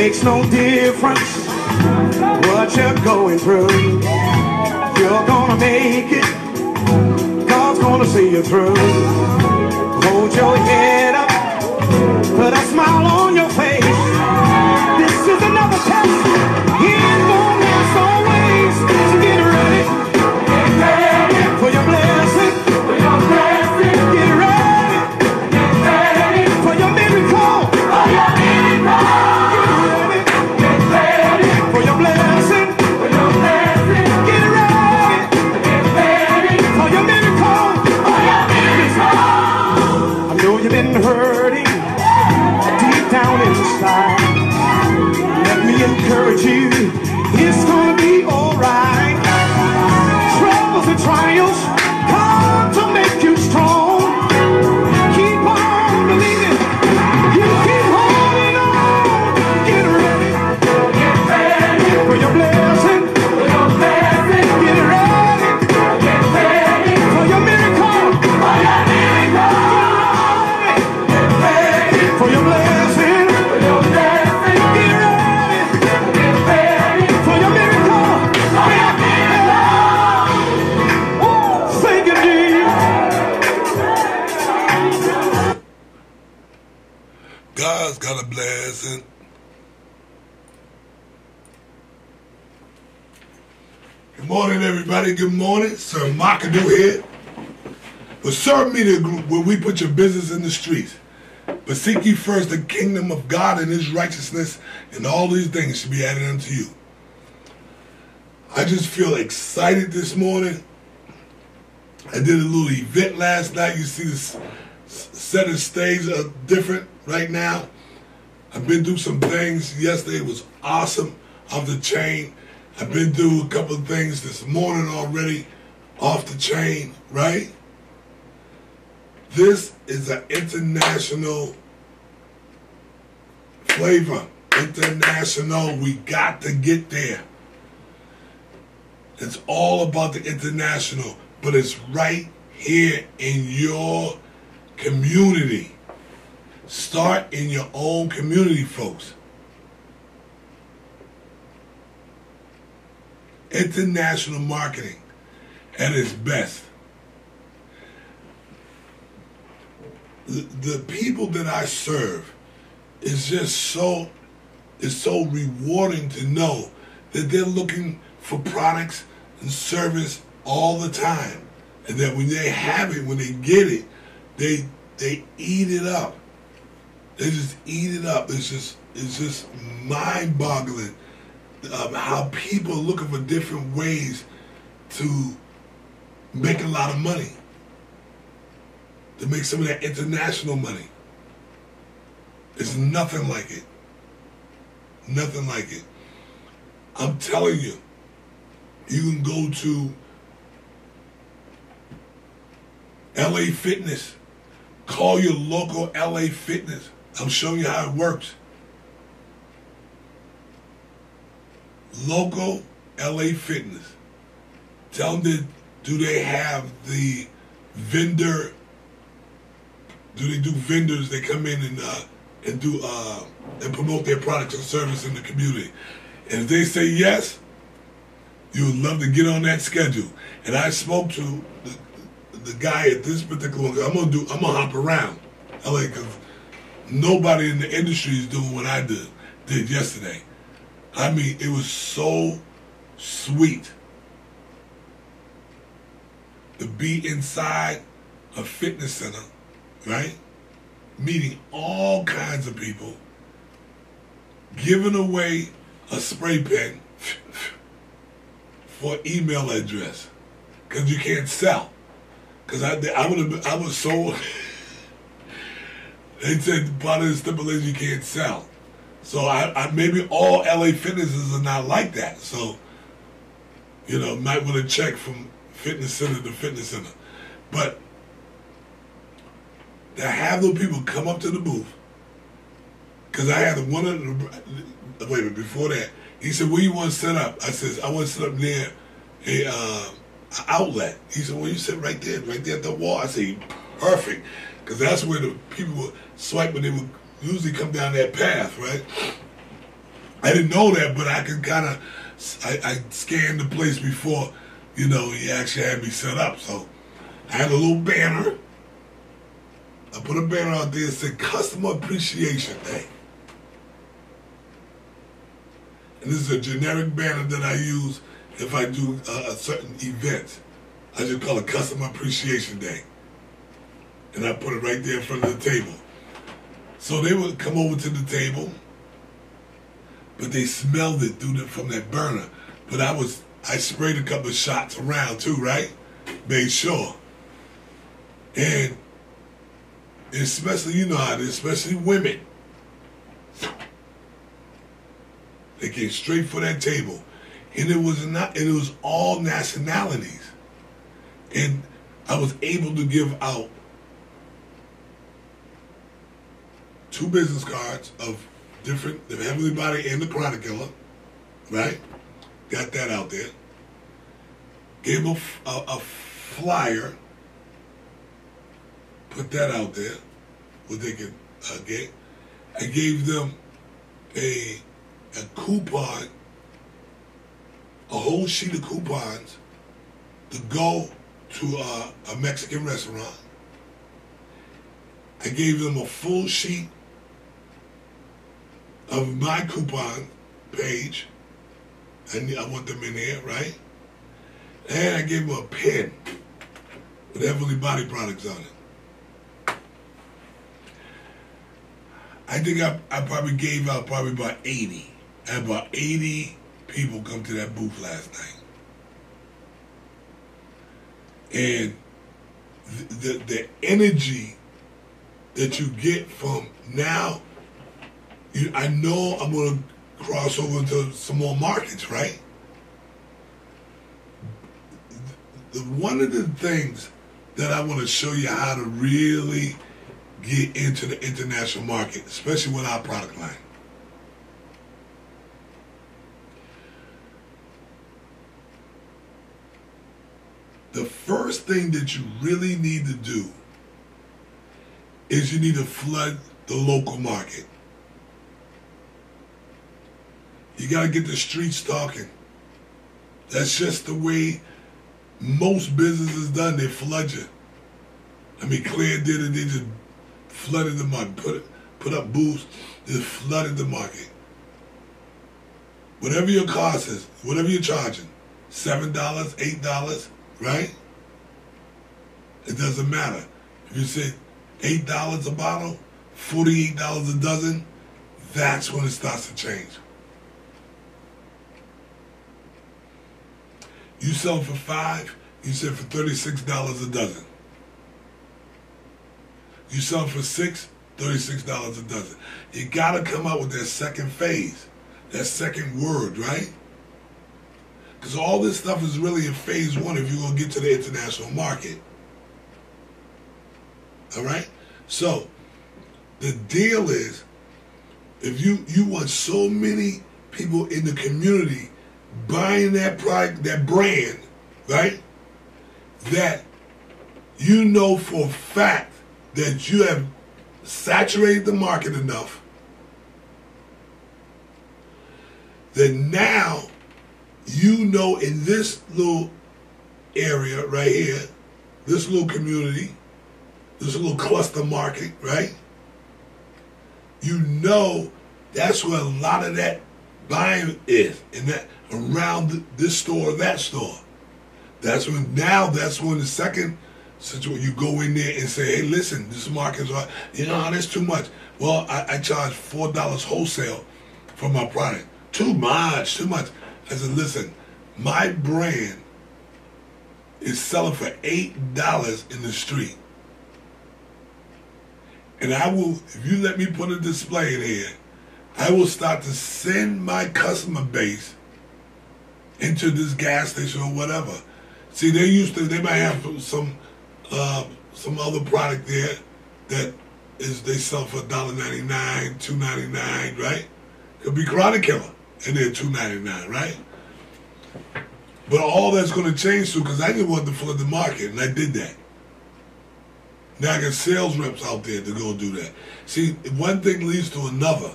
makes no difference what you're going through. You're gonna make it. God's gonna see you through. Hold your head up, put a smile on your face. This is another test. It won't last always. So get ready. Get ready for your blessing. For your blessing. Get ready. Get ready for your miracle. For your miracle. Get ready for your blessing. For your blessing. Get ready. Get ready for your miracle. For your miracle. I know you've been hurting deep down inside. Let me encourage you. It's gonna be alright. Troubles and trials come to make you strong. Keep on believing. You keep holding on. Get ready. Get ready for your blessing. For your blessing. Get ready. Get ready for your miracle. For your miracle. Get ready for your blessing. For your blessing. Get ready. Get ready for your miracle. For your miracle. Thank you, Jesus. God's got a blessing. Good morning, everybody. Good morning. Sir McAdoo here. With Serve Media Group, where we put your business in the streets. But seek ye first the kingdom of God and his righteousness, and all these things should be added unto you. I just feel excited this morning. I did a little event last night. You see the set and stage are different right now. I've been through some things. Yesterday was awesome, off the chain. I've been through a couple of things this morning already, off the chain, right? This is an international flavor. International, we got to get there. It's all about the international, but it's right here in your community. Start in your own community, folks. International marketing at its best. The people that I serve is just so rewarding to know that they're looking for products and service all the time, and that when they have it, when they get it, they eat it up. They just eat it up. It's just mind-boggling how people are looking for different ways to make a lot of money, to make some of that international money. It's nothing like it. Nothing like it. I'm telling you, you can go to LA Fitness. Call your local LA Fitness. I'm showing you how it works. Local LA Fitness. Tell them do they have the vendor? Do they do vendors? They come in and do and promote their products and service in the community. And if they say yes, you would love to get on that schedule. And I spoke to the guy at this particular one. I'm gonna hop around LA because nobody in the industry is doing what I did yesterday. I mean, it was so sweet to be inside a fitness center, right? Meeting all kinds of people, giving away a spray pen for email address because you can't sell. Because I was so. They said part of the stipulation you can't sell. So I maybe all LA Fitnesses are not like that. So, might want to check from fitness center to fitness center. But to have those people come up to the booth, because I had one of the, wait a minute, before that, he said, where you want to set up? I said, I want to set up near a outlet. He said, well, you sit right there at the wall. I said, perfect, because that's where the people would swipe when they would usually come down that path, right? I didn't know that, but I could kind of, I scanned the place before, you know, he actually had me set up. So I had a little banner. I put a banner out there that said Customer Appreciation Day. And this is a generic banner that I use if I do a certain event. I just call it Customer Appreciation Day. And I put it right there in front of the table. So they would come over to the table, but they smelled it from that burner. But I sprayed a couple of shots around too, right? Made sure. And especially, you know how it is, especially women. They came straight for that table. And it was all nationalities. And I was able to give out 2 business cards of the Heavenly Body and the Chronic Killer, right? Got that out there. Gave them a flyer. Put that out there, what they could get. I gave them a coupon, a whole sheet of coupons to go to a Mexican restaurant. I gave them a full sheet of my coupon page. I want them in there, right? And I gave them a pen with Heavenly Body products on it. I think I probably gave out about 80. I had about 80 people come to that booth last night. And the energy that you get from now, I know I'm going to cross over into some more markets, right? One of the things that I want to show you how to really get into the international market, especially with our product line. The first thing that you really need to do is you need to flood the local market. You got to get the streets talking. That's just the way most business is done. They flood you. I mean, Claire did it. They just flooded the market. Put up booths. Just flooded the market. Whatever your cost is, whatever you're charging, $7, $8, right? It doesn't matter. If you say $8 a bottle, $48 a dozen, that's when it starts to change. You sell for $5, you sell for $36 a dozen. You sell for $6, $36 a dozen. You gotta come out with that second phase, that second word, right? Because all this stuff is really in phase 1 if you're gonna get to the international market. All right? So, the deal is, if you want so many people in the community buying that product, that brand, right? That you know for a fact that you have saturated the market enough that now you know in this little area right here, this little community, this little cluster market, right? You know that's where a lot of that buying is, and that around this store or that store. That's when the second situation, you go in there and say, hey, listen, this market's, that's too much. Well, I charge $4 wholesale for my product. Too much. I said, listen, my brand is selling for $8 in the street. And I will, if you let me put a display in here, I will start to send my customer base into this gas station or whatever. See, they might have some other product there that they sell for $1.99, $2.99, right? Could be Chronic Killer, and they're $2.99, right? But all that's going to change too, because I didn't want to flood the market, and I did that. Now I got sales reps out there to go do that. See, one thing leads to another.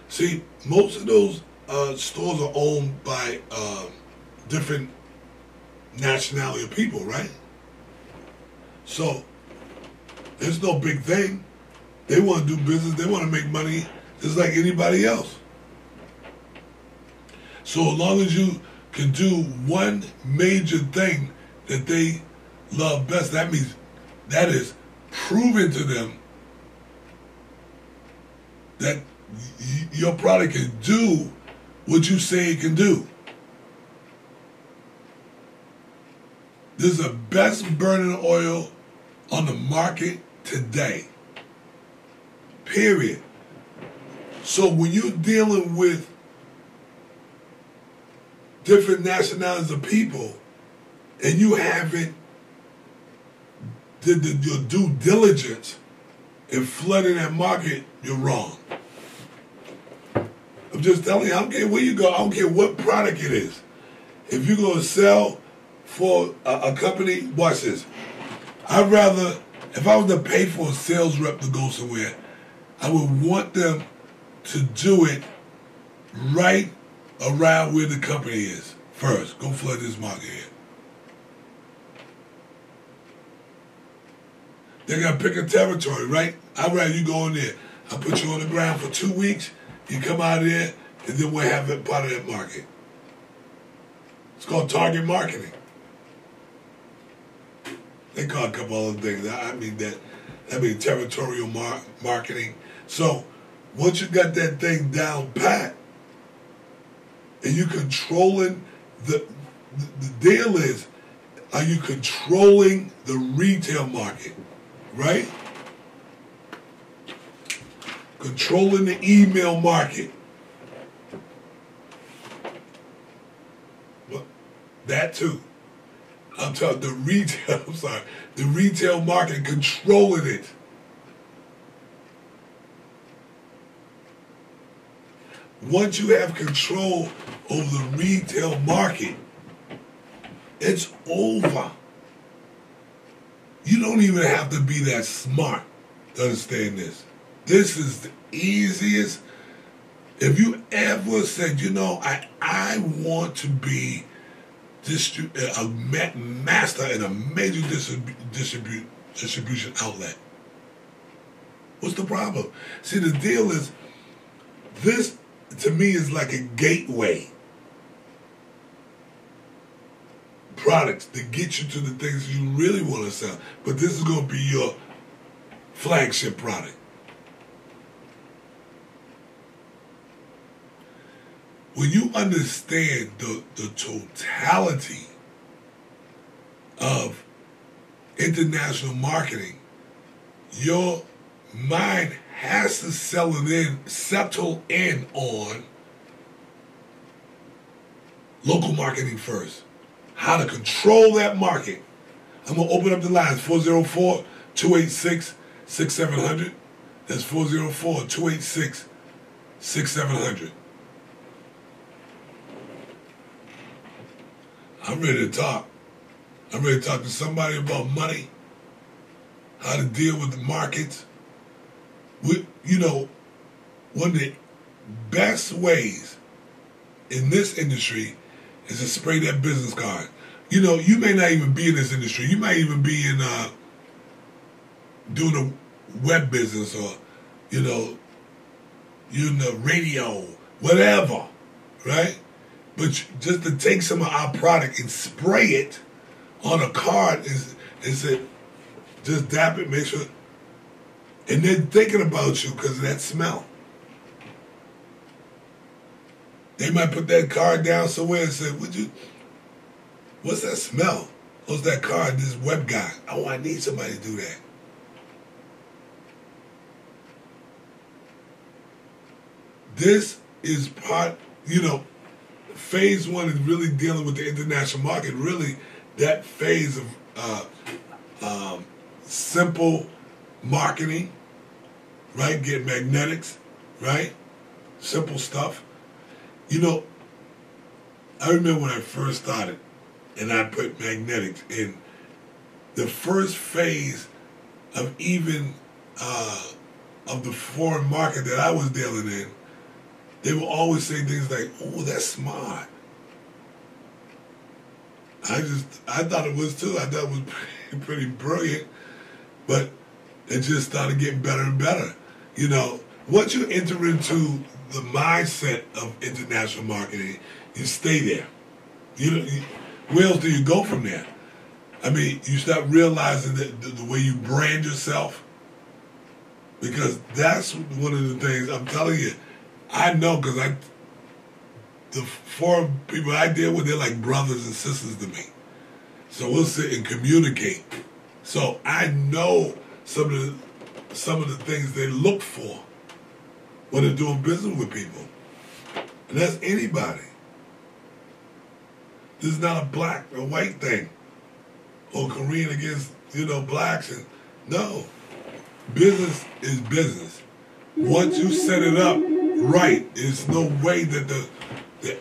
See, most of those stores are owned by different nationality of people, right? So it's no big thing. They want to do business. They want to make money just like anybody else. So as long as you can do one major thing that they love best, that means that is proven to them that your product can do what you say it can do. This is the best burning oil on the market today. Period. So when you're dealing with different nationalities of people and you haven't did your due diligence in flooding that market, you're wrong. I'm just telling you, I don't care where you go, I don't care what product it is. If you're going to sell for a company, watch this. I'd rather, if I was to pay for a sales rep to go somewhere, I would want them to do it right around where the company is first. Go flood this market here. They got to pick a territory, right? I'd rather you go in there. I'll put you on the ground for 2 weeks. You come out of there, and then we'll have it part of that market. It's called target marketing. They call it a couple other things. I mean territorial marketing. So once you got that thing down pat, and you controlling the deal is, are you controlling the retail market, right? Controlling the email market. Well, that too. I'm talking the retail market, controlling it. Once you have control over the retail market, it's over. You don't even have to be that smart to understand this. This is the easiest. If you ever said, I want to be a master in a major distribution outlet. What's the problem? See, the deal is, this to me is like a gateway products to get you to the things you really want to sell. But this is going to be your flagship product. When you understand the totality of international marketing, your mind has to settle in on local marketing first. How to control that market. I'm going to open up the lines, 404-286-6700. That's 404-286-6700. I'm ready to talk. I'm ready to talk to somebody about money, how to deal with the markets. One of the best ways in this industry is to spray that business card. You may not even be in this industry. You might even be in doing a web business, or you're in the radio, whatever, right? But just to take some of our product and spray it on a card and say, just dap it, make sure. And they're thinking about you because of that smell. They might put that card down somewhere and say, what's that smell? What's that card, this web guy? Oh, I need somebody to do that. This is part, phase one is really dealing with the international market. Really, that phase of simple marketing, right? Get magnetics, right? Simple stuff. I remember when I first started and I put magnetics in, the first phase of even of the foreign market that I was dealing in, they will always say things like, "Oh, that's smart." I thought it was too. I thought it was pretty brilliant, but it just started getting better and better. You know, once you enter into the mindset of international marketing, you stay there. Where else do you go from there? I mean, you start realizing that the way you brand yourself, because that's one of the things I'm telling you. I know because the 4 people I deal with, they're like brothers and sisters to me. So we'll sit and communicate. So I know some of the things they look for when they're doing business with people. And that's anybody. This is not a black or white thing, or Korean against, blacks. No. Business is business. Once you set it up right, there's no way that the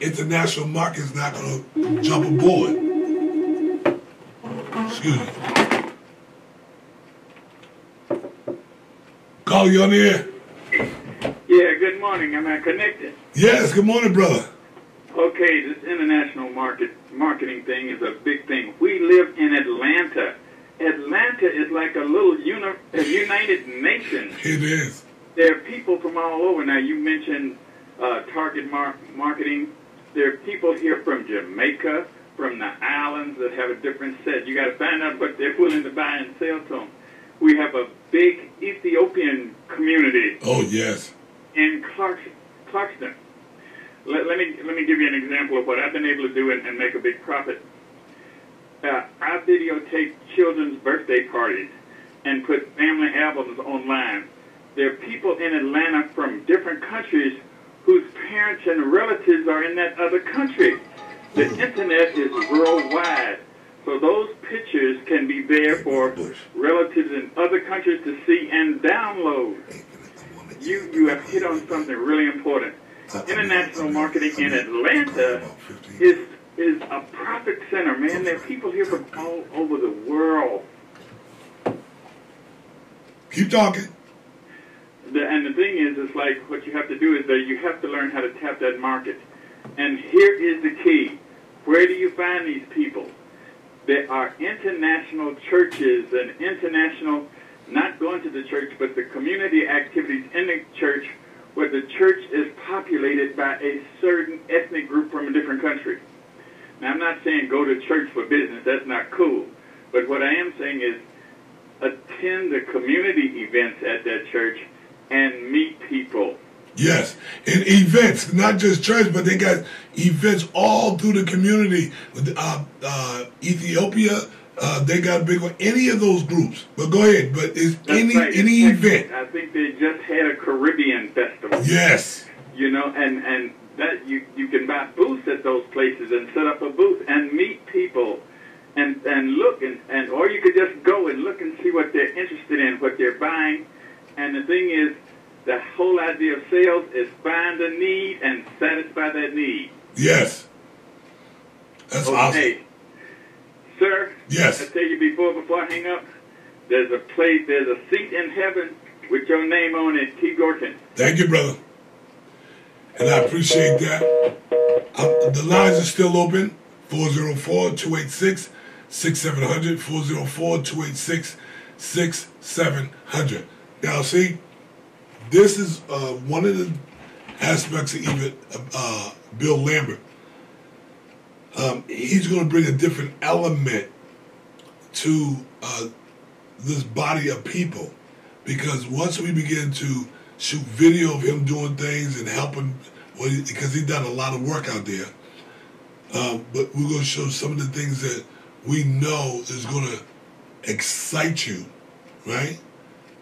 international market is not going to jump aboard. Excuse me. Call you on the air. Yeah, good morning. Am I connected? Yes, good morning, brother. Okay, this international marketing thing is a big thing. We live in Atlanta. Atlanta is like a little United Nations. It is. There are people from all over. Now, you mentioned target marketing. There are people here from Jamaica, from the islands that have a different set. You got to find out what they're willing to buy and sell to them. We have a big Ethiopian community. Oh, yes. In Clarkston. Let me give you an example of what I've been able to do and make a big profit. I videotape children's birthday parties and put family albums online. There are people in Atlanta from different countries whose parents and relatives are in that other country. The internet is worldwide, so those pictures can be there for relatives in other countries to see and download. You have hit on something really important. International marketing in Atlanta is a profit center, man. There are people here from all over the world. Keep talking. And the thing is, it's like what you have to do is that you have to learn how to tap that market. And here is the key. Where do you find these people? There are international churches and international, not going to the church, but the community activities in the church where the church is populated by a certain ethnic group from a different country. Now, I'm not saying go to church for business. That's not cool. But what I am saying is attend the community events at that church and meet people. Yes, and events, not just church, but they got events all through the community. Ethiopia, they got a big one. Any of those groups. But go ahead. But is any event? I think they just had a Caribbean festival. Yes. And that you can buy booths at those places and set up a booth and meet people and look and or you could just go and look and see what they're interested in, what they're buying. And the thing is, the whole idea of sales is find a need and satisfy that need. Yes. That's awesome. Hey, sir. Yes. I tell you before I hang up, there's a seat in heaven with your name on it, T. Gorton. Thank you, brother. And I appreciate that. The lines are still open. 404-286-6700. 404-286-6700. Now, see, this is one of the aspects of even Bill Lambert. He's going to bring a different element to this body of people, because once we begin to shoot video of him doing things and helping, because he's done a lot of work out there, but we're going to show some of the things that we know is going to excite you, right?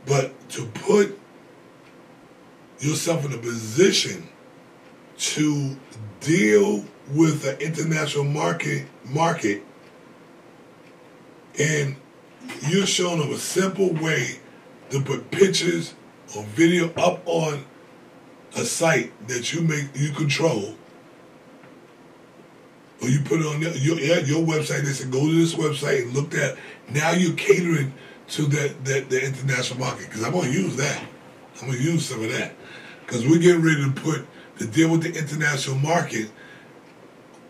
But to put yourself in a position to deal with the international market, and you're showing them a simple way to put pictures or video up on a site that you control, or you put it on your website. They said go to this website and look at. Now you're catering to the international market, because I'm going to use that. I'm going to use some of that, because we're getting ready to put to deal with the international market,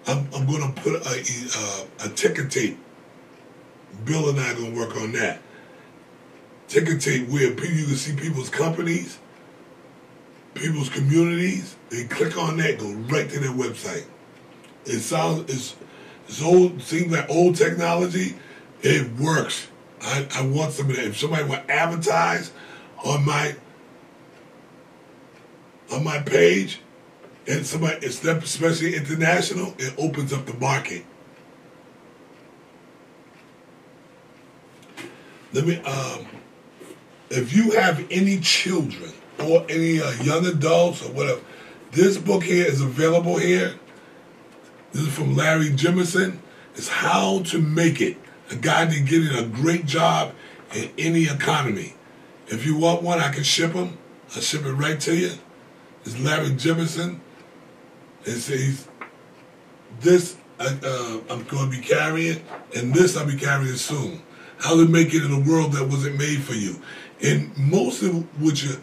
I'm going to put a ticker tape. Bill and I are going to work on that. Ticker tape where you can see people's companies, people's communities. They click on that, go right to their website. It's old, seems like old technology. It works. I want some of that. If somebody will advertise on my page, and somebody, especially international, it opens up the market. Let me, if you have any children or any young adults or whatever, this book here is available here. This is from Larry Jimmerson. It's How to Make It, a guide to getting a great job in any economy. If you want one, I can ship them. I'll ship it right to you. It's Larry Jimmerson. It says, this I'm going to be carrying, and this I'll be carrying soon. How to make it in a world that wasn't made for you. And most of what you're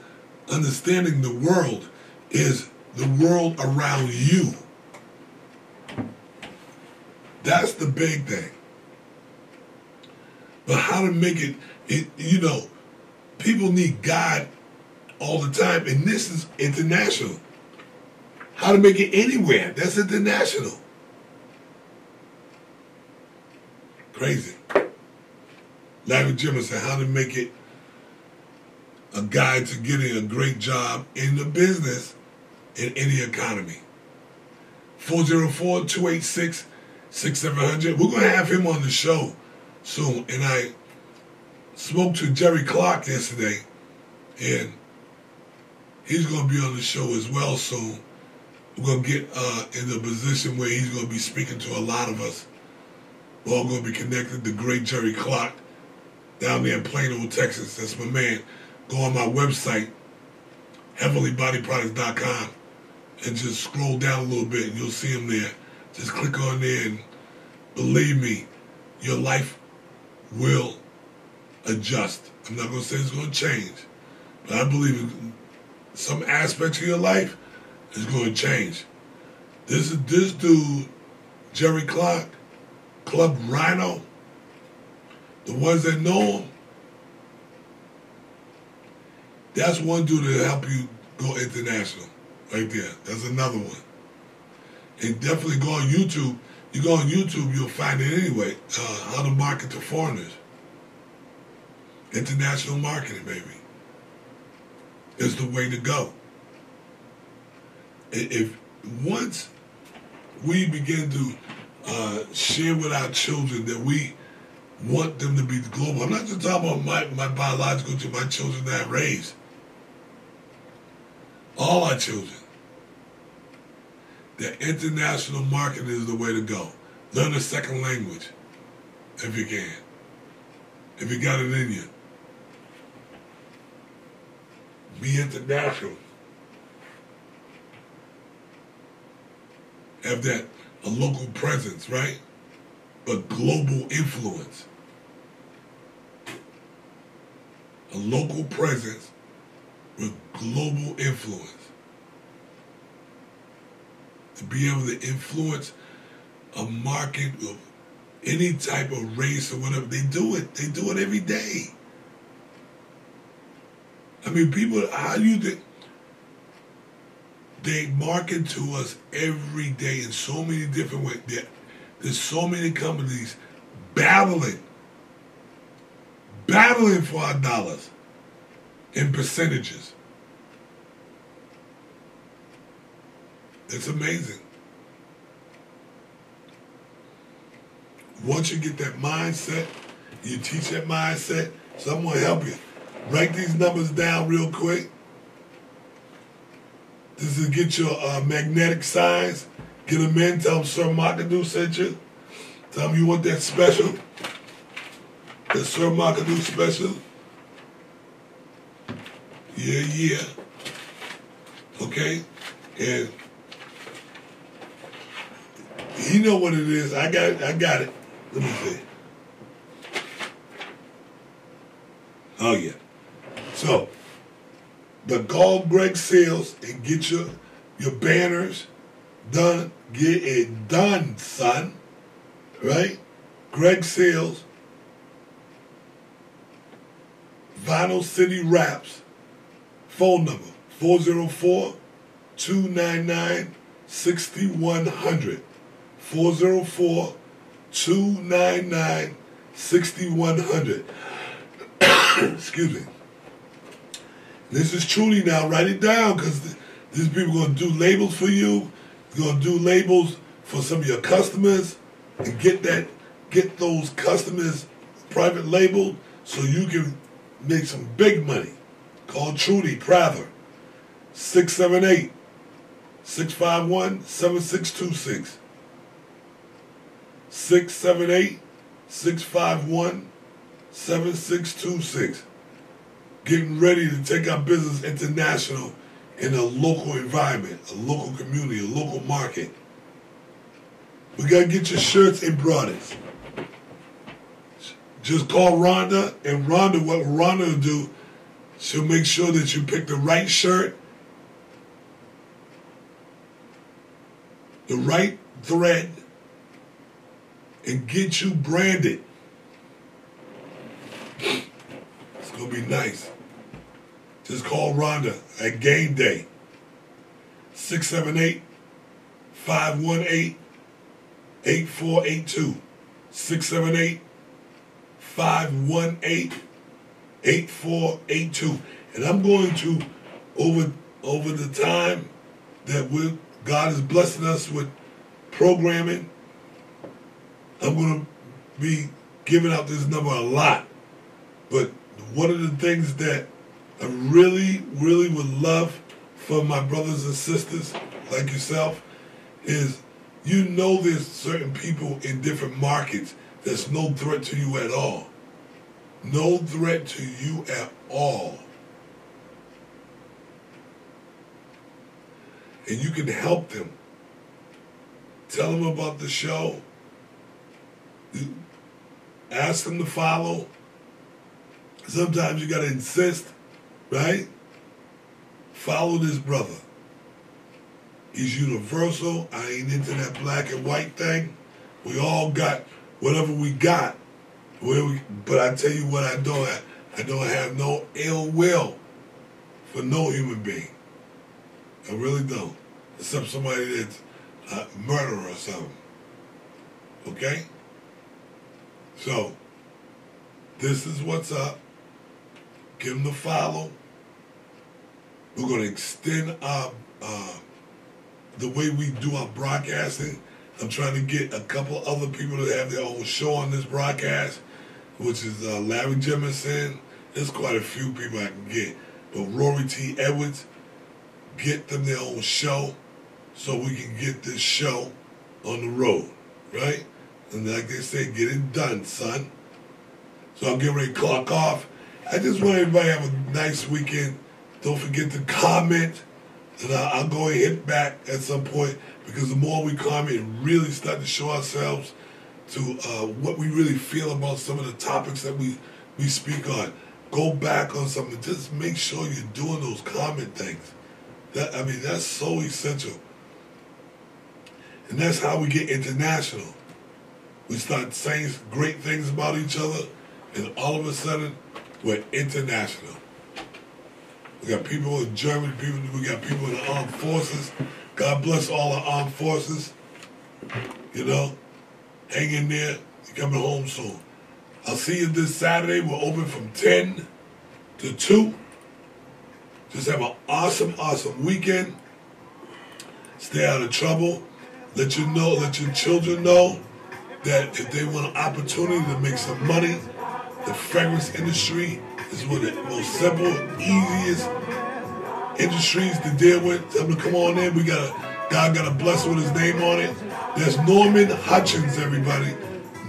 understanding the world is the world around you. That's the big thing. But how to make it, you know, people need God all the time, and this is international. How to make it anywhere, that's international. Crazy. Larry Jimmerson, How to Make It, a guide to getting a great job in the business in any economy. 404-286-6700. We're going to have him on the show soon. And I spoke to Jerry Clark yesterday, and he's going to be on the show as well soon. We're going to get in a position where he's going to be speaking to a lot of us. We're all going to be connected to great Jerry Clark down there in Plano, Texas. That's my man. Go on my website, heavenlybodyproducts.com, and just scroll down a little bit, and you'll see him there. Just click on there, and believe me, your life will adjust. I'm not going to say it's going to change, but I believe in some aspects of your life is going to change. This dude, Jerry Clark, Club Rhino, the ones that know him, that's one dude that'll help you go international. Right there. That's another one. And definitely go on YouTube. You go on YouTube, you'll find it anyway. How to market to foreigners. International marketing, baby, is the way to go. If once we begin to share with our children that we want them to be global, I'm not just talking about my biological children, my children that I raised. All our children. That international marketing is the way to go. Learn a second language, if you can. If you got it in you. Be international. Have that, a local presence, right? But global influence. A local presence with global influence. To be able to influence a market of any type of race or whatever. They do it. They do it every day. I mean, people, how do you think? They market to us every day in so many different ways. There's so many companies battling for our dollars in percentages. It's amazing. Once you get that mindset, you teach that mindset, someone will help you. Write these numbers down real quick. This is get your magnetic signs. Get them in. Tell them Sir Markadu sent you. Tell them you want that special. That Sir Markadu special. Yeah. Okay? And you know what it is. I got it. Let me see. Oh, yeah. So, but call Greg Sales and get your your banners done. Get it done, son. Right? Greg Sales, Vinyl City Wraps. Phone number 404-299-6100. 404-299-6100. Excuse me. This is truly now. Write it down, because these people are going to do labels for you. They're going to do labels for some of your customers, and get those customers private labeled so you can make some big money. Call Trudy Prather, 678-651-7626. 678-651-7626. Getting ready to take our business international in a local environment, a local community, a local market. We got to get your shirts embroidered. Just call Rhonda, and Rhonda, what Rhonda will do, she'll make sure that you pick the right shirt, the right thread, and get you branded. It's going to be nice. Just call Rhonda at Game Day. 678-518-8482. 678-518-8482. And I'm going to, over the time that God is blessing us with programming, I'm going to be giving out this number a lot. But one of the things that I really, really would love for my brothers and sisters like yourself is, there's certain people in different markets that's no threat to you at all. No threat to you at all. And you can help them. Tell them about the show. Ask them to follow. Sometimes you got to insist, right? Follow this brother. He's universal. I ain't into that black and white thing. We all got whatever we got. But I tell you what I don't have. I don't have no ill will for no human being. I really don't. Except somebody that's a murderer or something. Okay? So, this is what's up. Give them the follow. We're going to extend our the way we do our broadcasting. I'm trying to get a couple other people to have their own show on this broadcast, which is Larry Jemison. There's quite a few people I can get. But Rory T. Edwards, get them their own show so we can get this show on the road, right? And like they say, get it done, son. So I'm getting ready to clock off. I just want everybody to have a nice weekend. Don't forget to comment. And I'll go and hit back at some point, because the more we comment and really start to show ourselves to what we really feel about some of the topics that we speak on. Go back on something. Just make sure you're doing those comment things. That's so essential. And that's how we get international. We start saying great things about each other, and all of a sudden, we're international. We got people in Germany, we got people in the armed forces. God bless all the armed forces. Hang in there. You're coming home soon. I'll see you this Saturday. We're open from 10 to 2. Just have an awesome, awesome weekend. Stay out of trouble. Let your children know that if they want an opportunity to make some money, the fragrance industry is one of the most simple, easiest industries to deal with. Tell them to come on in. God got a blessing with his name on it. There's Norman Hutchins, everybody.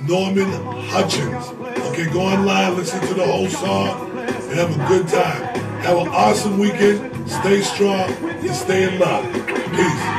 Norman Hutchins. Okay, go online, listen to the whole song, and have a good time. Have an awesome weekend. Stay strong and stay in love. Peace.